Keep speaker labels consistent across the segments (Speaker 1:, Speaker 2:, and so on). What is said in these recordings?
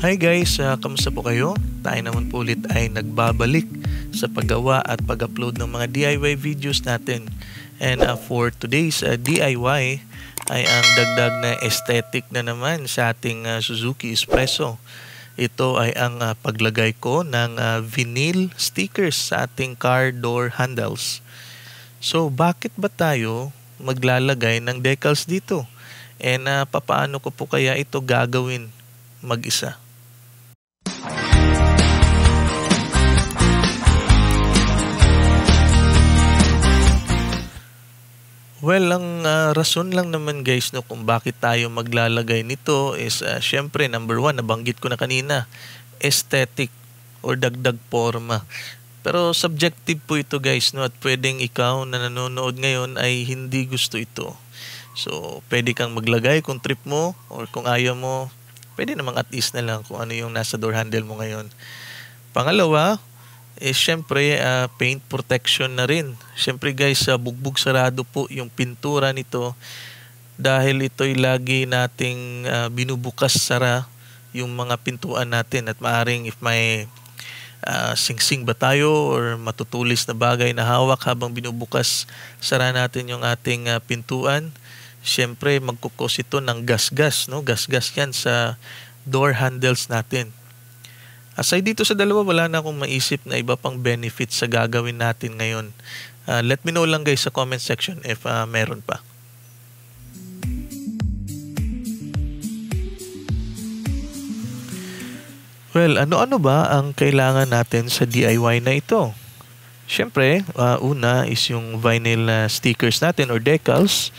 Speaker 1: Hi guys, kamusta po kayo? Tayo naman po ulit ay nagbabalik sa paggawa at pag-upload ng mga DIY videos natin. And for today's DIY ay ang dagdag na aesthetic na naman sa ating Suzuki Espresso. Ito ay ang paglagay ko ng vinyl stickers sa ating car door handles. So bakit ba tayo maglalagay ng decals dito? And papaano ko po kaya ito gagawin mag-isa? Well, ang rason lang naman guys no kung bakit tayo maglalagay nito is syempre number one, nabanggit ko na kanina, aesthetic or dagdag forma. Pero subjective po ito guys no at pwedeng ikaw na nanonood ngayon ay hindi gusto ito. So, pwede kang maglagay kung trip mo or kung ayaw mo, pwede namang at least na lang kung ano yung nasa door handle mo ngayon. Pangalawa, syempre paint protection na rin. Syempre guys, bugbog sarado po yung pintura nito dahil ito'y lagi nating binubukas sara yung mga pintuan natin at maaring if may singsing ba tayo or matutulis na bagay na hawak habang binubukas sara natin yung ating pintuan, syempre magkukos ito ng gasgas, no? Gasgas yan sa door handles natin. Aside dito sa dalawa, wala na akong maisip na iba pang benefits sa gagawin natin ngayon. Let me know lang guys sa comment section if meron pa. Well, ano-ano ba ang kailangan natin sa DIY na ito? Siyempre, una is yung vinyl stickers natin or decals.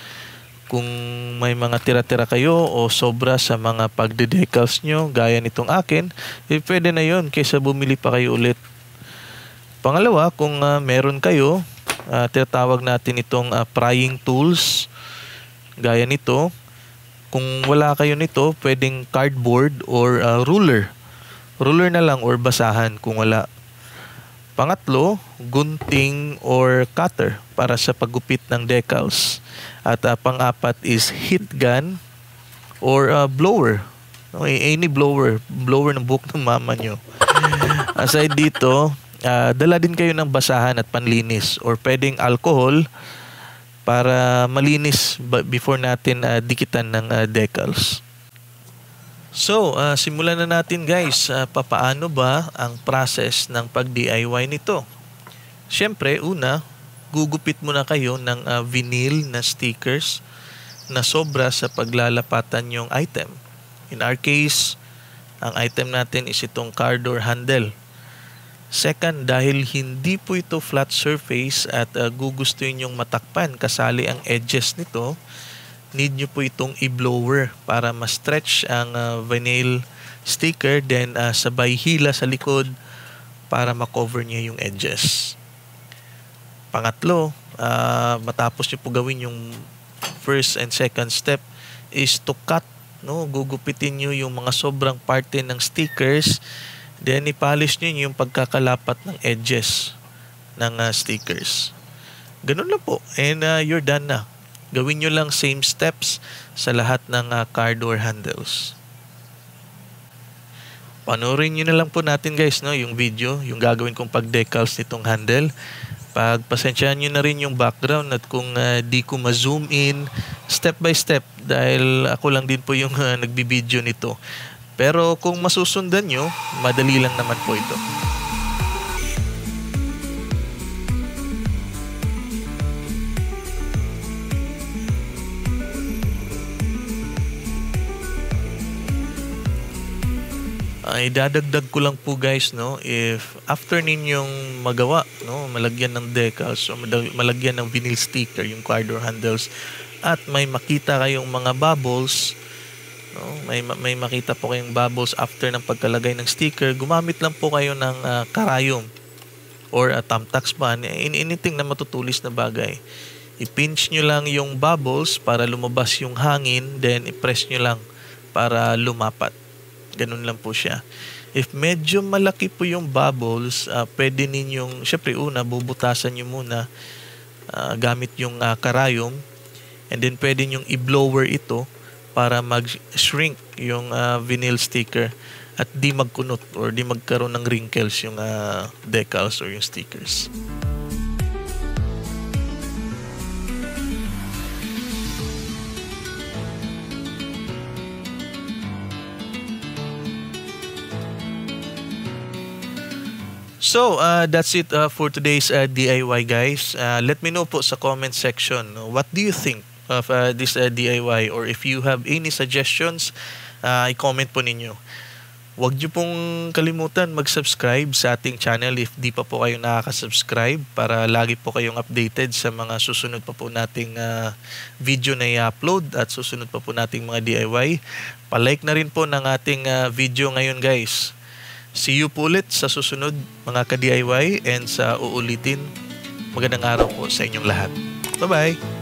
Speaker 1: Kung may mga tira-tira kayo o sobra sa mga pagde-decals nyo, gaya nitong akin, pwede na yun kaysa bumili pa kayo ulit. Pangalawa, kung meron kayo, tinatawag natin itong prying tools, gaya nito. Kung wala kayo nito, pwedeng cardboard or ruler. Ruler na lang or basahan kung wala. Pangatlo, gunting or cutter para sa paggupit ng decals. At pang-apat is heat gun or blower. Any blower. Blower ng buhok ng mama nyo. Aside dito, dala din kayo ng basahan at panlinis or pwedeng alcohol para malinis before natin dikitan ng decals. So, simulan na natin guys. Papaano ba ang process ng pag-DIY nito? Siyempre, una, gugupit muna kayo ng vinyl na stickers na sobra sa paglalapatan yung item. In our case, ang item natin is itong car door handle. Second, dahil hindi po ito flat surface at gugustuhin yung matakpan, kasali ang edges nito, need nyo po itong i-blower para ma-stretch ang vinyl sticker, then sabay hila sa likod para ma-cover niya yung edges. Pangatlo, matapos nyo po gawin yung first and second step is to cut, no? Gugupitin nyo yung mga sobrang parte ng stickers, then i-polish nyo yung pagkakalapat ng edges ng stickers. Ganun lang po, and you're done na. Gawin nyo lang same steps sa lahat ng car door handles. Panoorin nyo na lang po natin guys no, yung video, yung gagawin kong pag-decals nitong handle. Pagpasensyahan nyo na rin yung background at kung di ko ma-zoom in step by step dahil ako lang din po yung nagbibideo nito. Pero kung masusundan nyo, madali lang naman po ito. Idadagdag ko lang po guys no, if after ninyong magawa no, malagyan ng decals o malagyan ng vinyl sticker yung car door handles at may makita kayong mga bubbles no, may makita po kayong bubbles after ng pagkalagay ng sticker, gumamit lang po kayo ng karayom or thumbtacks pa, anything na matutulis na bagay. I-pinch nyo lang yung bubbles para lumabas yung hangin, then i-press nyo lang para lumapat. Ganun lang po siya. If medyo malaki po yung bubbles, pwede ninyong, syempre una, bubutasan nyo muna gamit yung karayom. And then pwede nyong i-blower ito para mag-shrink yung vinyl sticker. at di magkunot or di magkaroon ng wrinkles yung decals or yung stickers. So, that's it for today's DIY, guys. Let me know po sa comment section, what do you think of this DIY, or if you have any suggestions, i-comment po ninyo. Huwag niyo pong kalimutan mag-subscribe sa ating channel if di pa po kayo nakaka-subscribe, para lagi po kayong updated sa mga susunod pa po nating video na i-upload at susunod pa po nating mga DIY. Pa-like na rin po ng ating video ngayon, guys. See you po ulit sa susunod mga ka-DIY, and sa uulitin, magandang araw po sa inyong lahat. Bye-bye!